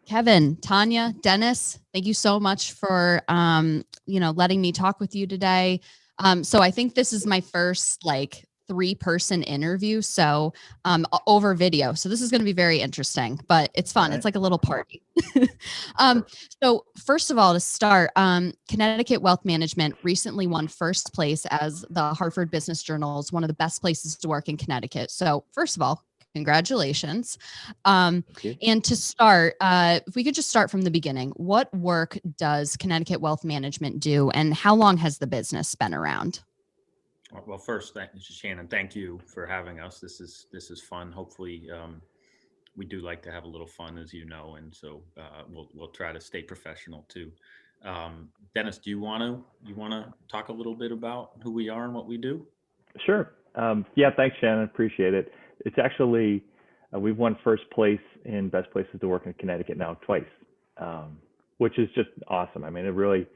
Kevin, Tanya, Dennis, thank you so much for, letting me talk with you today. So I think this is my first 3-person interview. So, over video. So this is going to be very interesting, but it's fun. Right. It's like a little party. So first of all, to start, Connecticut Wealth Management recently won first place as the Hartford Business Journal's one of the best places to work in Connecticut. So first of all, congratulations. And to start, if we could just start from the beginning, what work does Connecticut Wealth Management do and how long has the business been around? Well, first, Shannon, thank you for having us. This is fun. Hopefully, we do like to have a little fun, as you know, and so we'll try to stay professional too. Dennis, do you want to talk a little bit about who we are and what we do? Sure. Yeah, thanks, Shannon. Appreciate it. It's actually we've won first place in best places to work in Connecticut now twice, which is just awesome. I mean, it really.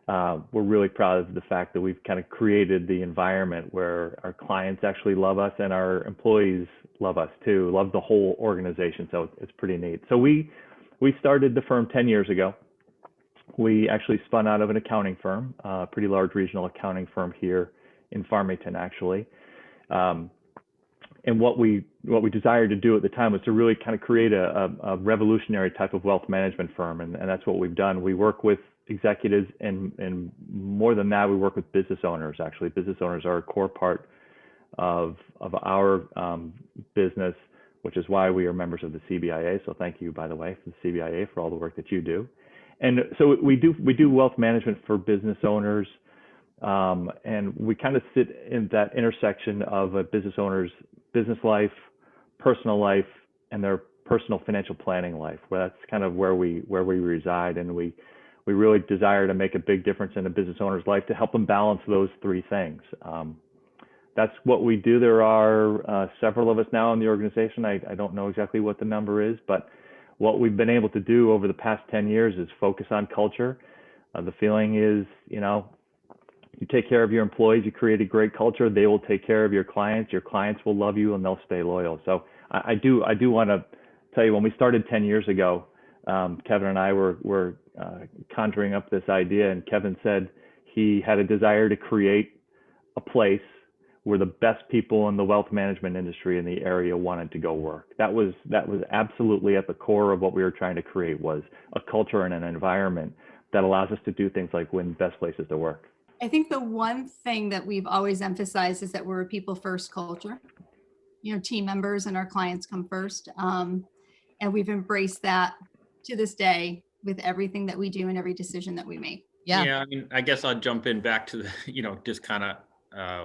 We're really proud of the fact that we've kind of created the environment where our clients actually love us and our employees love us too, love the whole organization. So it's pretty neat. So we started the firm 10 years ago. We actually spun out of an accounting firm, a pretty large regional accounting firm here in Farmington, actually. And what we desired to do at the time was to really kind of create a revolutionary type of wealth management firm. And that's what we've done. We work with executives and more than that, we work with business owners. Actually, business owners are a core part of our business, which is why we are members of the CBIA. So thank you, by the way, for the CBIA for all the work that you do. And so we do wealth management for business owners, and we kind of sit in that intersection of a business owner's business life, personal life, and their personal financial planning life. Well, that's kind of where we reside, and we really desire to make a big difference in a business owner's life to help them balance those three things. That's what we do. There are several of us now in the organization. I don't know exactly what the number is, but what we've been able to do over the past 10 years is focus on culture. The feeling is, you take care of your employees, you create a great culture, they will take care of your clients will love you, and they'll stay loyal. So I do want to tell you, when we started 10 years ago, Kevin and I were conjuring up this idea, and Kevin said he had a desire to create a place where the best people in the wealth management industry in the area wanted to go work. That was absolutely at the core of what we were trying to create, was a culture and an environment that allows us to do things like win best places to work. I think the one thing that we've always emphasized is that we're a people first culture. Team members and our clients come first. And we've embraced that to this day with everything that we do and every decision that we make. Yeah. I mean, I guess I'll jump in back to the, just kind of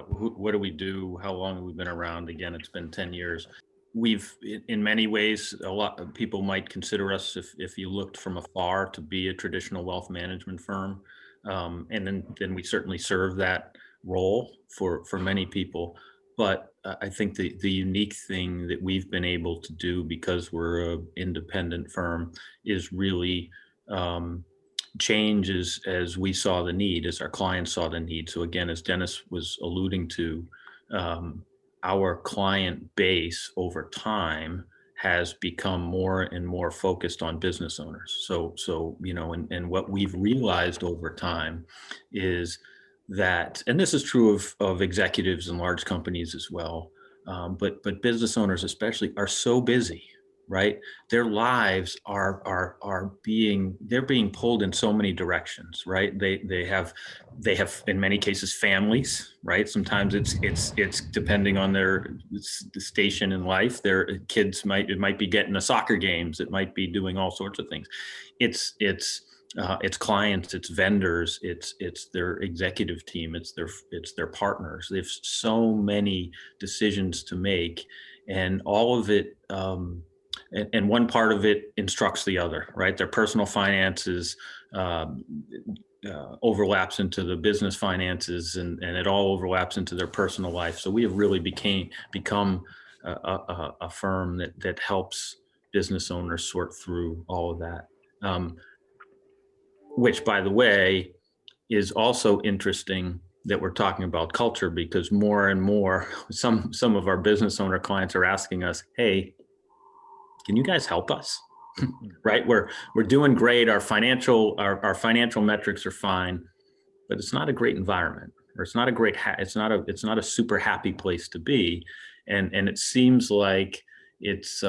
what do we do? How long have we been around? Again, it's been 10 years. We've, in many ways, a lot of people might consider us, if you looked from afar, to be a traditional wealth management firm. And then we certainly serve that role for many people. But I think the unique thing that we've been able to do, because we're an independent firm, is really change as we saw the need, as our clients saw the need. So again, as Dennis was alluding to, our client base over time has become more and more focused on business owners. So and what we've realized over time is that, and this is true of executives in large companies as well, but business owners especially are so busy, right? Their lives are being pulled in so many directions, right? They have in many cases families, right? Sometimes it's depending on the station in life. Their kids might be getting to soccer games. It might be doing all sorts of things. It's clients, it's vendors, it's their executive team, it's their partners. They have so many decisions to make, and all of it. And one part of it instructs the other, right? Their personal finances overlaps into the business finances, and it all overlaps into their personal life. So we have really become a firm that helps business owners sort through all of that. Which, by the way, is also interesting that we're talking about culture, because more and more, some of our business owner clients are asking us, hey, can you guys help us? right? We're doing great. Our financial metrics are fine, but it's not a great environment, or it's not a great, it's not a super happy place to be. And it seems like it's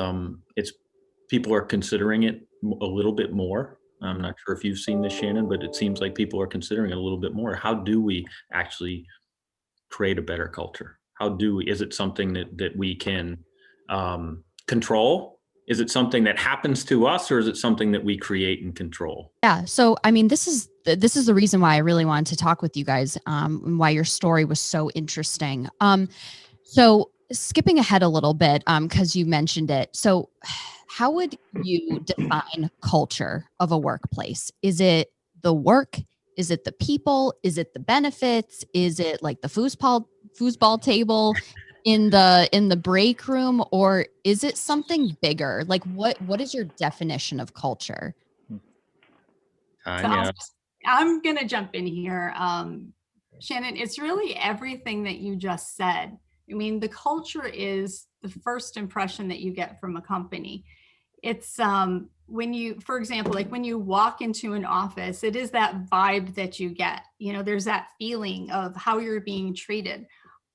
people are considering it a little bit more. I'm not sure if you've seen this, Shannon, but it seems like people are considering it a little bit more. How do we actually create a better culture? Is it something that we can control? Is it something that happens to us, or is it something that we create and control? Yeah. So, I mean, this is the reason why I really wanted to talk with you guys, and why your story was so interesting. So skipping ahead a little bit, because you mentioned it. So how would you define culture of a workplace? Is it the work? Is it the people? Is it the benefits? Is it like the foosball table in the break room, or is it something bigger? Like what is your definition of culture? Tanya. So I'm going to jump in here. Shannon, it's really everything that you just said. I mean, the culture is the first impression that you get from a company. It's when you, for example, like when you walk into an office, it is that vibe that you get. You know, there's that feeling of how you're being treated.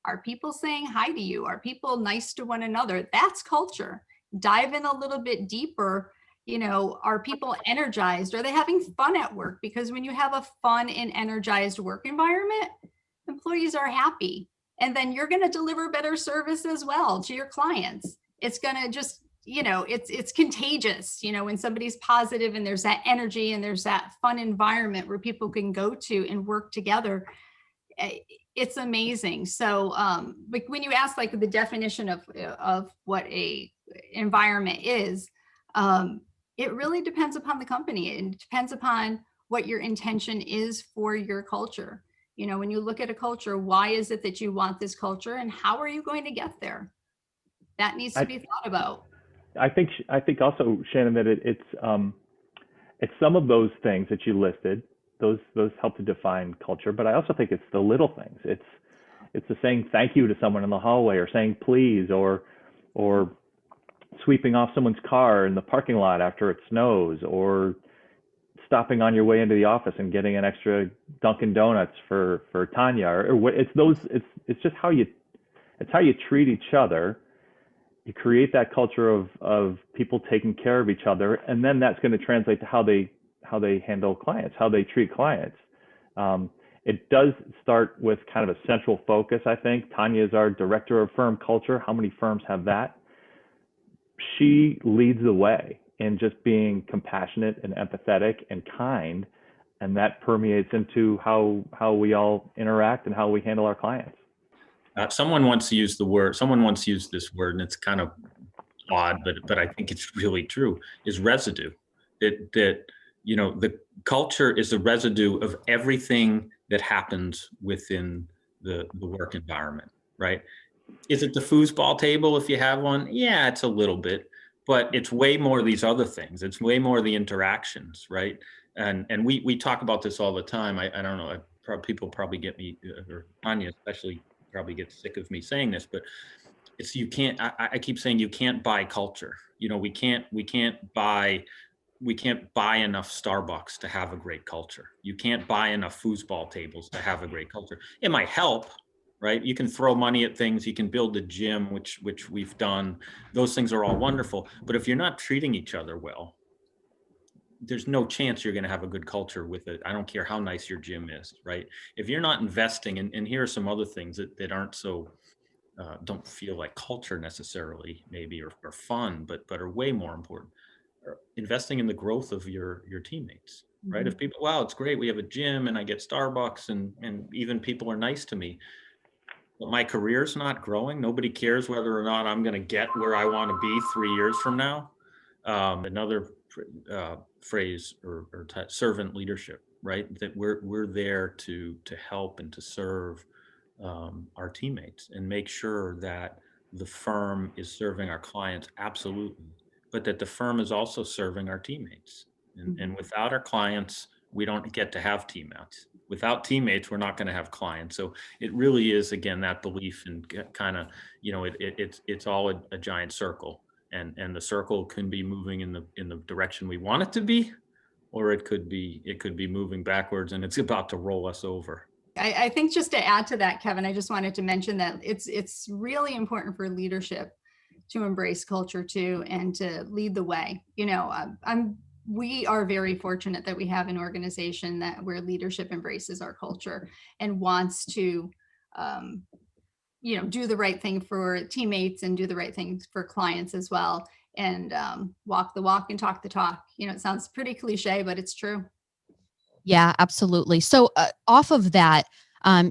Are people saying hi to you? Are people nice to one another? That's culture. Dive in a little bit deeper. You know, are people energized? Are they having fun at work? Because when you have a fun and energized work environment, employees are happy. And then you're going to deliver better service as well to your clients. It's going to just, you know, it's contagious, you know, when somebody's positive and there's that energy and there's that fun environment where people can go to and work together. It's amazing. So like when you ask like the definition of what a environment is, it really depends upon the company, and it depends upon what your intention is for your culture. You know, when you look at a culture, why is it that you want this culture, and how are you going to get there? That needs to be thought about. I think also, Shannon, that it's some of those things that you listed. Those help to define culture, but I also think it's the little things. It's the saying thank you to someone in the hallway, or saying please, or sweeping off someone's car in the parking lot after it snows, or stopping on your way into the office and getting an extra Dunkin' Donuts for Tanya, or what. It's just how you treat each other. You create that culture of people taking care of each other, and then that's going to translate to how they handle clients, how they treat clients. It does start with kind of a central focus, I think. Tanya is our director of firm culture. How many firms have that? She leads the way in just being compassionate and empathetic and kind, and that permeates into how we all interact and how we handle our clients. Someone once used this word, and it's kind of odd, but I think it's really true, is residue. That you know, the culture is the residue of everything that happens within the work environment, right? Is it the foosball table if you have one? Yeah, it's a little bit, but it's way more of these other things. It's way more of the interactions, right? And we talk about this all the time. I don't know, people probably get me, or Tanya especially probably gets sick of me saying this, but it's, you can't, I keep saying you can't buy culture. You know, we can't buy enough Starbucks to have a great culture. You can't buy enough foosball tables to have a great culture. It might help, right? You can throw money at things. You can build a gym, which we've done. Those things are all wonderful. But if you're not treating each other well, there's no chance you're going to have a good culture with it. I don't care how nice your gym is, right? If you're not investing, and here are some other things that aren't so, don't feel like culture necessarily, maybe, or fun, but are way more important. Investing in the growth of your teammates, right? Mm-hmm. If people, wow, it's great, we have a gym and I get Starbucks and even people are nice to me, but my career's not growing. Nobody cares whether or not I'm going to get where I want to be 3 years from now. Another phrase or servant leadership, right? That we're there to help and to serve our teammates and make sure that the firm is serving our clients, absolutely, but that the firm is also serving our teammates. And without our clients, we don't get to have teammates. Without teammates, we're not going to have clients. So it really is, again, that belief in kind of, you know, it's all a giant circle. and the circle can be moving in the direction we want it to be, or it could be moving backwards and it's about to roll us over. I think just to add to that, Kevin, I just wanted to mention that it's really important for leadership to embrace culture too, and to lead the way. We are very fortunate that we have an organization where leadership embraces our culture and wants to, do the right thing for teammates and do the right things for clients as well, and walk the walk and talk the talk. It sounds pretty cliche, but it's true. Yeah, absolutely. So off of that,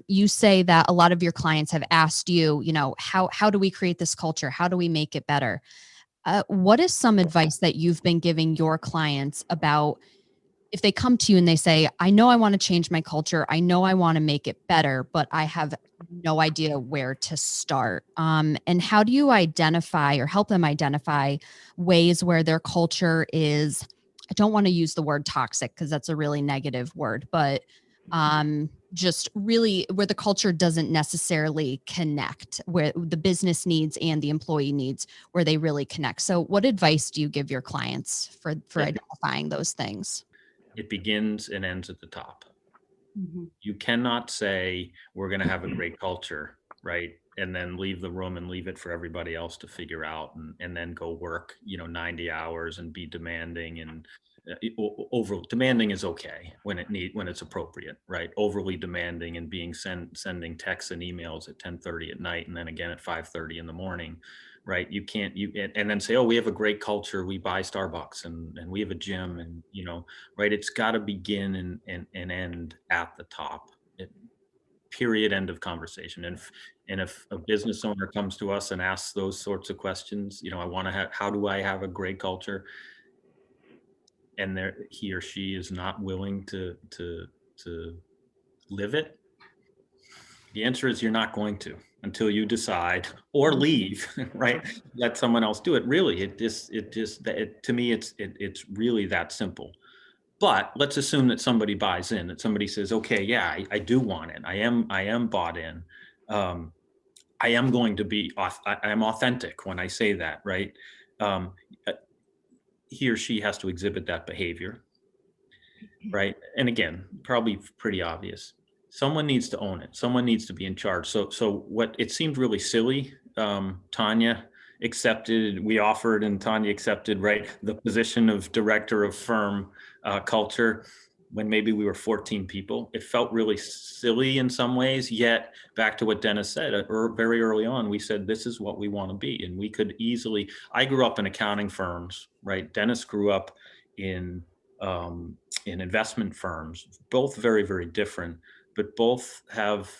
you say that a lot of your clients have asked you, how do we create this culture? How do we make it better? What is some advice that you've been giving your clients about if they come to you and they say, I know I want to change my culture, I know I want to make it better, but I have no idea where to start? And how do you identify or help them identify ways where their culture is, I don't want to use the word toxic because that's a really negative word, but just really where the culture doesn't necessarily connect, where the business needs and the employee needs, where they really connect. So what advice do you give your clients for identifying those things? It begins and ends at the top. Mm-hmm. You cannot say we're going to have a great culture, right? And then leave the room and leave it for everybody else to figure out, and then go work, 90 hours and be demanding. And over demanding is okay when it's appropriate, right? Overly demanding and sending texts and emails at 10:30 at night and then again at 5:30 in the morning, right? You can't and then say, oh, we have a great culture, we buy Starbucks and we have a gym, and right? It's got to begin and end at the top. Period. End of conversation. And if a business owner comes to us and asks those sorts of questions, how do I have a great culture? And he or she is not willing to live it, the answer is you're not going to, until you decide or leave, right? Let someone else do it. Really, to me, it's really that simple. But let's assume that somebody buys in, that somebody says, okay, yeah, I do want it. I am bought in. I am going to be, I am authentic when I say that, right? He or she has to exhibit that behavior, right? And again, probably pretty obvious. Someone needs to own it. Someone needs to be in charge. So what it seemed really silly, Tanya accepted, we offered and Tanya accepted, right? The position of director of firm culture when maybe we were 14 people. It felt really silly in some ways, yet back to what Dennis said, very early on, we said, this is what we want to be. And we could easily, I grew up in accounting firms, right? Dennis grew up in investment firms, both very, very different, but both have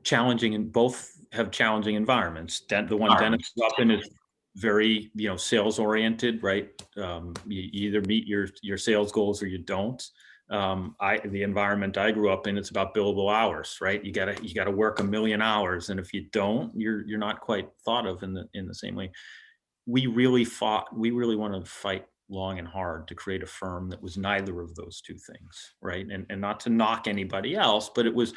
challenging environments. The one Dennis grew up in is very, sales oriented, right? You either meet your sales goals or you don't. The environment I grew up in, it's about billable hours, right? You gotta work 1 million hours, and if you don't, you're not quite thought of in the same way. We really wanted to fight long and hard to create a firm that was neither of those two things, right? And not to knock anybody else, but we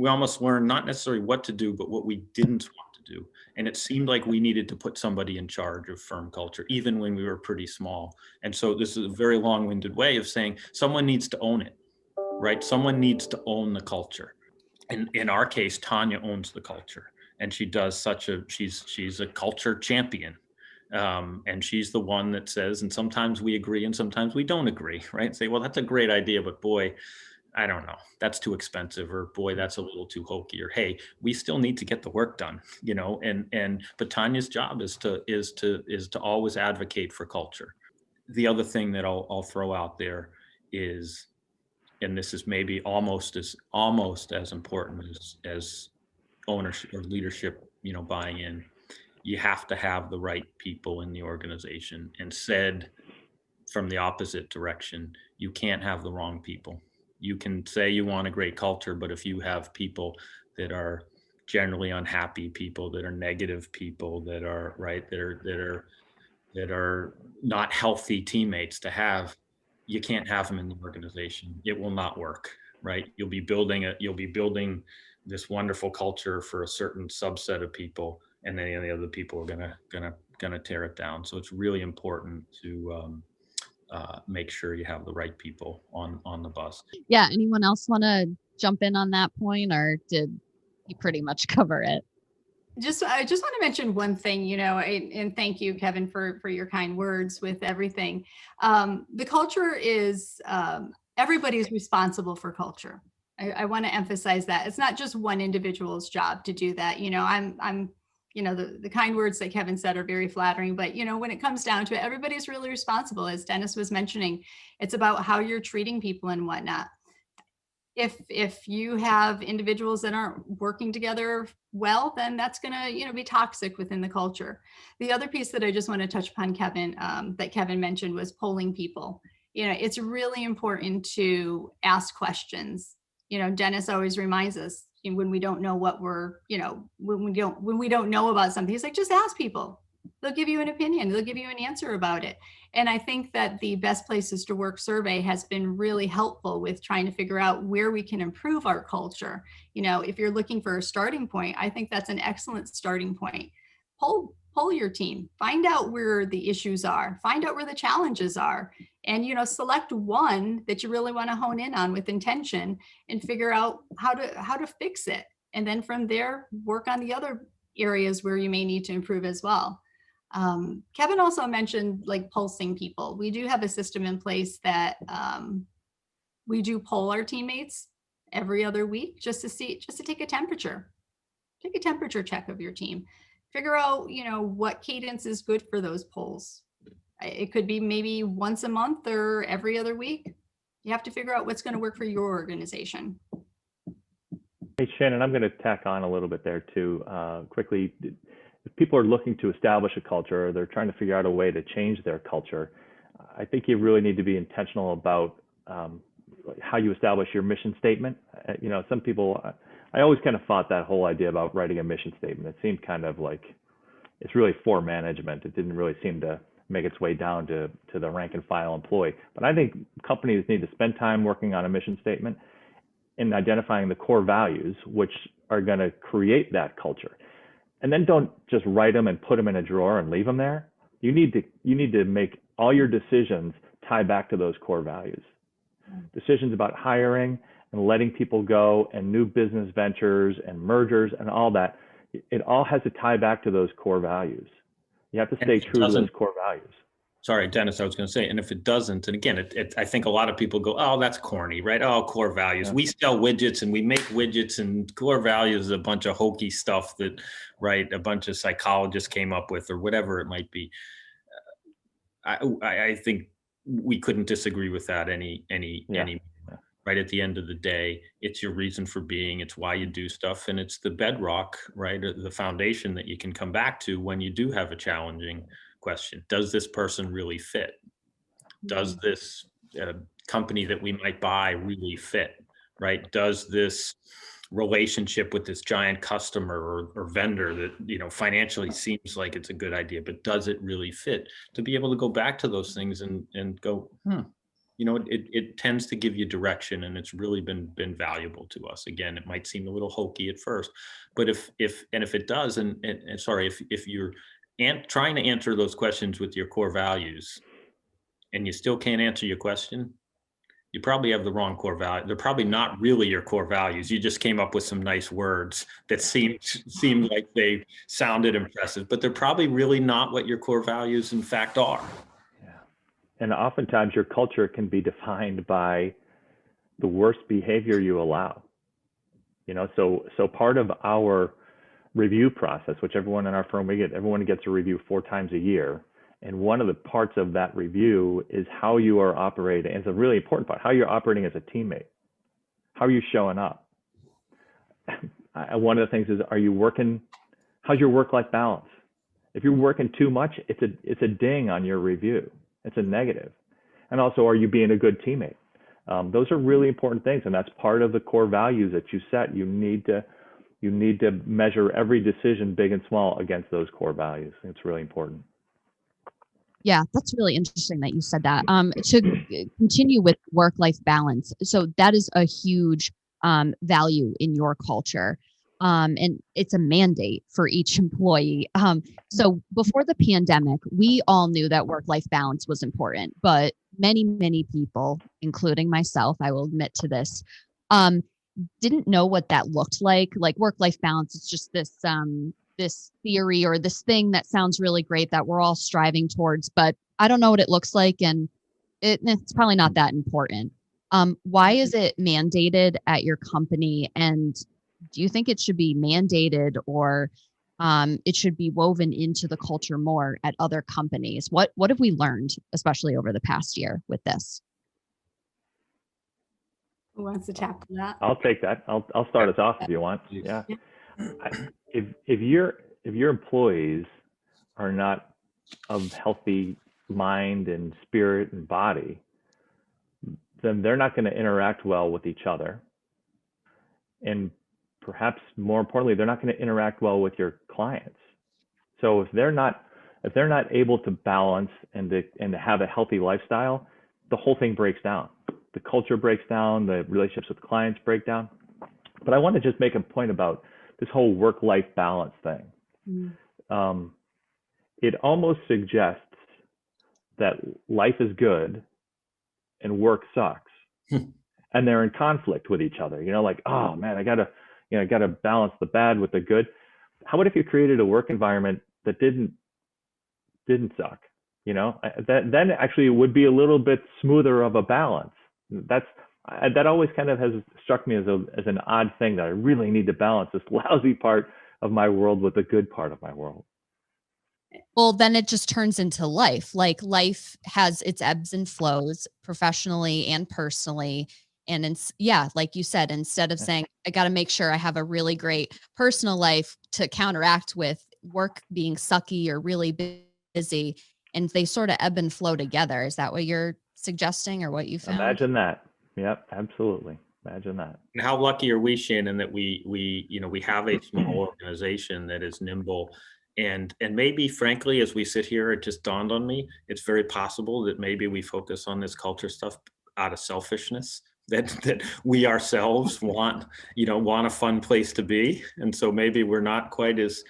almost learned not necessarily what to do, but what we didn't want to do. And it seemed like we needed to put somebody in charge of firm culture, even when we were pretty small. And so this is a very long-winded way of saying someone needs to own it, right? Someone needs to own the culture. And in our case, Tanya owns the culture, and she does she's a culture champion. And she's the one that says, and sometimes we agree and sometimes we don't agree, right? Say, well, that's a great idea, but boy, I don't know, that's too expensive, or boy, that's a little too hokey, or hey, we still need to get the work done, but Tanya's job is to always advocate for culture. The other thing that I'll throw out there is, and this is maybe almost as important as ownership or leadership, buying in. You have to have the right people in the organization. And said from the opposite direction, you can't have the wrong people. You can say you want a great culture, but if you have people that are generally unhappy, people that are negative, people that are that are not healthy teammates to have, you can't have them in the organization. It will not work, right? You'll be building this wonderful culture for a certain subset of people, and then the other people are gonna tear it down. So it's really important to make sure you have the right people on the bus. Yeah. Anyone else want to jump in on that point, or did you pretty much cover it? I just want to mention one thing, and thank you, Kevin, for your kind words with everything. The culture is, everybody's responsible for culture. I want to emphasize that it's not just one individual's job to do that. I'm the kind words that Kevin said are very flattering, but when it comes down to it, everybody's really responsible. As Dennis was mentioning, it's about how you're treating people and whatnot. If you have individuals that aren't working together well, then that's going to be toxic within the culture. The other piece that I just want to touch upon, Kevin, that Kevin mentioned, was polling people. It's really important to ask questions. Dennis always reminds us, when we don't know what when we don't know about something, he's like, just ask people. They'll give you an opinion. They'll give you an answer about it. And I think that the Best Places to Work survey has been really helpful with trying to figure out where we can improve our culture. If you're looking for a starting point, I think that's an excellent starting point. Poll your team, find out where the issues are, find out where the challenges are, and select one that you really want to hone in on with intention and figure out how to fix it. And then from there, work on the other areas where you may need to improve as well. Kevin also mentioned pulsing people. We do have a system in place that we do poll our teammates every other week just to take a temperature check of your team, figure out what cadence is good for those polls. It could be maybe once a month or every other week. You have to figure out what's going to work for your organization. Hey, Shannon, I'm going to tack on a little bit there too, quickly. If people are looking to establish a culture, or they're trying to figure out a way to change their culture, I think you really need to be intentional about how you establish your mission statement. Some people, I always kind of fought that whole idea about writing a mission statement. It seemed kind of like it's really for management. It didn't really seem to make its way down to the rank and file employee. But I think companies need to spend time working on a mission statement and identifying the core values, which are going to create that culture. And then don't just write them and put them in a drawer and leave them there. You need to make all your decisions tie back to those core values. Decisions about hiring and letting people go and new business ventures and mergers and all that, it all has to tie back to those core values. You have to stay true to those core values. Sorry, Dennis, I was going to say, and if it doesn't, and again, I think a lot of people go, oh, that's corny, right? Oh, core values. Yeah. We sell widgets and we make widgets, and core values is a bunch of hokey stuff that, right, a bunch of psychologists came up with, or whatever it might be. I think we couldn't disagree with that any. Right, at the end of the day, it's your reason for being, it's why you do stuff, and it's the bedrock, right, or the foundation that you can come back to when you do have a challenging question. Does this person really fit? Does this company that we might buy really fit, right? Does this relationship with this giant customer or vendor that financially seems like it's a good idea, but does it really fit? To be able to go back to those things and go, it tends to give you direction, and it's really been valuable to us. Again, it might seem a little hokey at first, but if it does, and sorry, if you're trying to answer those questions with your core values and you still can't answer your question, you probably have the wrong core value. They're probably not really your core values. You just came up with some nice words that seemed like they sounded impressive, but they're probably really not what your core values in fact are. And oftentimes your culture can be defined by the worst behavior you allow. So part of our review process, which everyone in our firm, everyone gets a review 4 times a year. And one of the parts of that review is how you are operating. It's a really important part, how you're operating as a teammate. How are you showing up? One of the things is, how's your work-life balance? If you're working too much, it's a ding on your review. It's a negative. And also, are you being a good teammate? Those are really important things, and that's part of the core values that you set. You need to measure every decision, big and small, against those core values. It's really important. Yeah, that's really interesting that you said that. To continue with work-life balance, so that is a huge value in your culture. And it's a mandate for each employee. So before the pandemic, we all knew that work-life balance was important, but many people, including myself, I will admit to this, didn't know what that looked like. Like work-life balance is just this theory or this thing that sounds really great that we're all striving towards, but I don't know what it looks like, and it's probably not that important. Why is it mandated at your company, and do you think it should be mandated, or it should be woven into the culture more at other companies? What have we learned, especially over the past year with this? Who wants to tackle that? I'll take that. I'll start us off if you want. Yeah. If your employees are not of healthy mind and spirit and body, then they're not going to interact well with each other. And perhaps more importantly, they're not going to interact well with your clients. So if they're not able to balance and to have a healthy lifestyle, the whole thing breaks down. The culture breaks down, the relationships with clients break down. But I want to just make a point about this whole work-life balance thing. Mm. It almost suggests that life is good and work sucks. And they're in conflict with each other. Like, oh man, I gotta balance the bad with the good. How about if you created a work environment that didn't suck? Then actually it would be a little bit smoother of a balance. That always kind of has struck me as an odd thing, that I really need to balance this lousy part of my world with the good part of my world. Well, then it just turns into life. Like life has its ebbs and flows professionally and personally. And like you said, instead of saying, I got to make sure I have a really great personal life to counteract with work being sucky or really busy, and they sort of ebb and flow together. Is that what you're suggesting, or what you found? Imagine that. Yep, absolutely. Imagine that. And how lucky are we, Shannon, that we have a small organization that is nimble. And maybe, frankly, as we sit here, it just dawned on me, it's very possible that maybe we focus on this culture stuff out of selfishness, that we ourselves want a fun place to be. And so maybe we're not quite as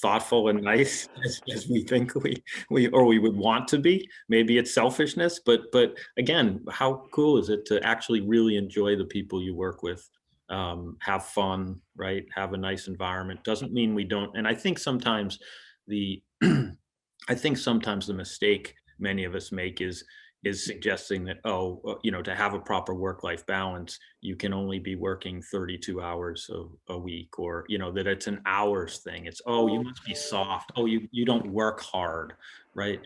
thoughtful and nice as we think we would want to be. Maybe it's selfishness, but again, how cool is it to actually really enjoy the people you work with? Have fun, right? Have a nice environment. Doesn't mean we don't. And I think sometimes the mistake many of us make is suggesting that, to have a proper work-life balance, you can only be working 32 hours a week, or, that it's an hours thing. It's, you must be soft. You don't work hard, right?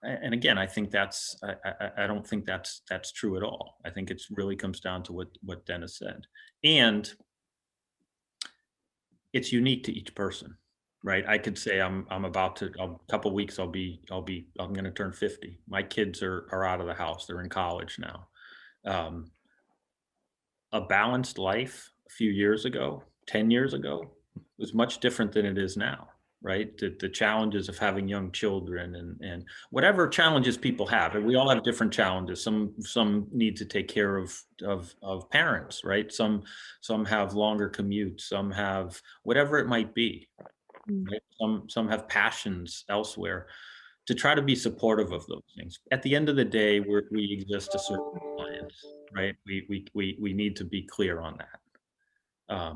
And again, I think I don't think that's true at all. I think it really comes down to what Dennis said. And it's unique to each person, right? I could say I'm about to, a couple of weeks, I'm going to turn 50. My kids are out of the house. They're in college now. A balanced life a few years ago, 10 years ago, was much different than it is now. Right? The challenges of having young children and whatever challenges people have, and we all have different challenges. Some need to take care of parents, right? Some have longer commutes, some have whatever it might be. Right? Some have passions elsewhere. To try to be supportive of those things. At the end of the day, we exist to serve clients, right? We need to be clear on that.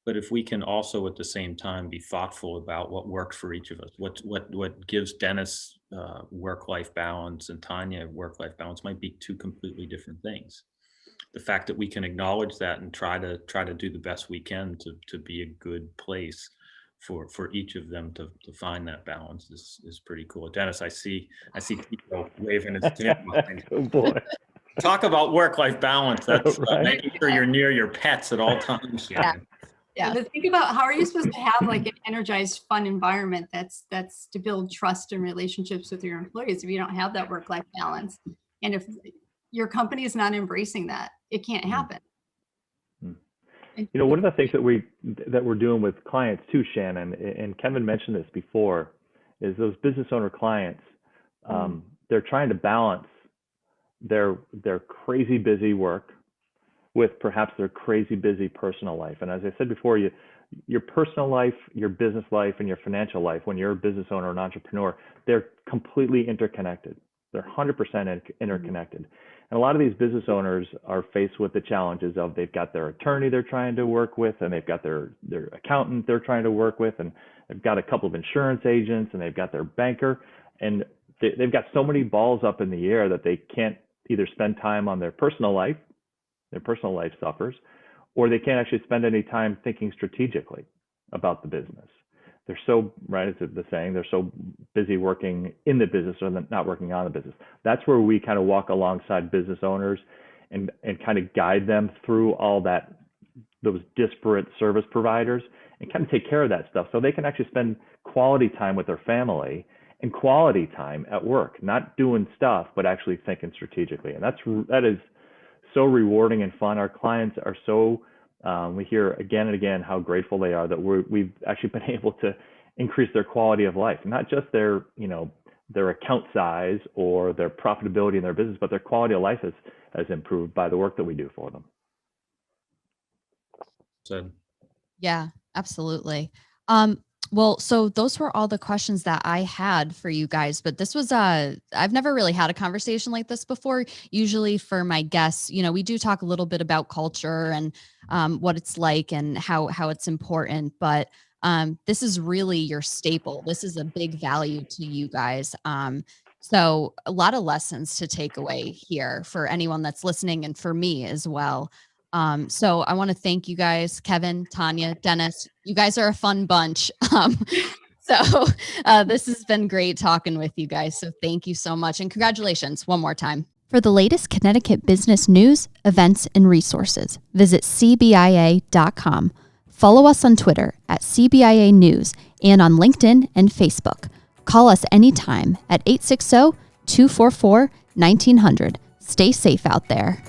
But if we can also at the same time be thoughtful about what works for each of us, what gives Dennis work-life balance and Tanya work-life balance might be two completely different things. The fact that we can acknowledge that and try to do the best we can to be a good place for each of them to find that balance is pretty cool. Dennis, I see Tito waving his tail behind you. Oh boy. Talk about work-life balance. That's right? Making sure you're near your pets at all times. Shannon. Yeah, but think about, how are you supposed to have like an energized, fun environment that's to build trust and relationships with your employees if you don't have that work-life balance? And if your company is not embracing that, it can't happen. One of the things that we're doing with clients too, Shannon, and Kevin mentioned this before, is those business owner clients. They're trying to balance their crazy busy work with perhaps their crazy busy personal life. And as I said before, your personal life, your business life, and your financial life, when you're a business owner or an entrepreneur, they're completely interconnected. They're 100% interconnected. And a lot of these business owners are faced with the challenges of they've got their attorney they're trying to work with, and they've got their accountant they're trying to work with, and they've got a couple of insurance agents, and they've got their banker. And they've got so many balls up in the air that they can't either spend time on their personal life suffers, or they can't actually spend any time thinking strategically about the business. They're so, right, it's the saying, they're so busy working in the business or not working on the business. That's where we kind of walk alongside business owners and kind of guide them through all those disparate service providers and kind of take care of that stuff so they can actually spend quality time with their family and quality time at work, not doing stuff, but actually thinking strategically. And that is so rewarding and fun. Our clients are so, we hear again and again how grateful they are that we've actually been able to increase their quality of life, not just their account size or their profitability in their business, but their quality of life has improved by the work that we do for them. Yeah, absolutely. Well, so those were all the questions that I had for you guys, but this was I've never really had a conversation like this before. Usually for my guests, we do talk a little bit about culture and what it's like and how it's important, but this is really your staple. This is a big value to you guys. So a lot of lessons to take away here for anyone that's listening and for me as well. So I want to thank you guys, Kevin, Tanya, Dennis. You guys are a fun bunch. So this has been great talking with you guys. So thank you so much. And congratulations one more time. For the latest Connecticut business news, events, and resources, visit CBIA.com. Follow us on Twitter at CBIA News and on LinkedIn and Facebook. Call us anytime at 860-244-1900. Stay safe out there.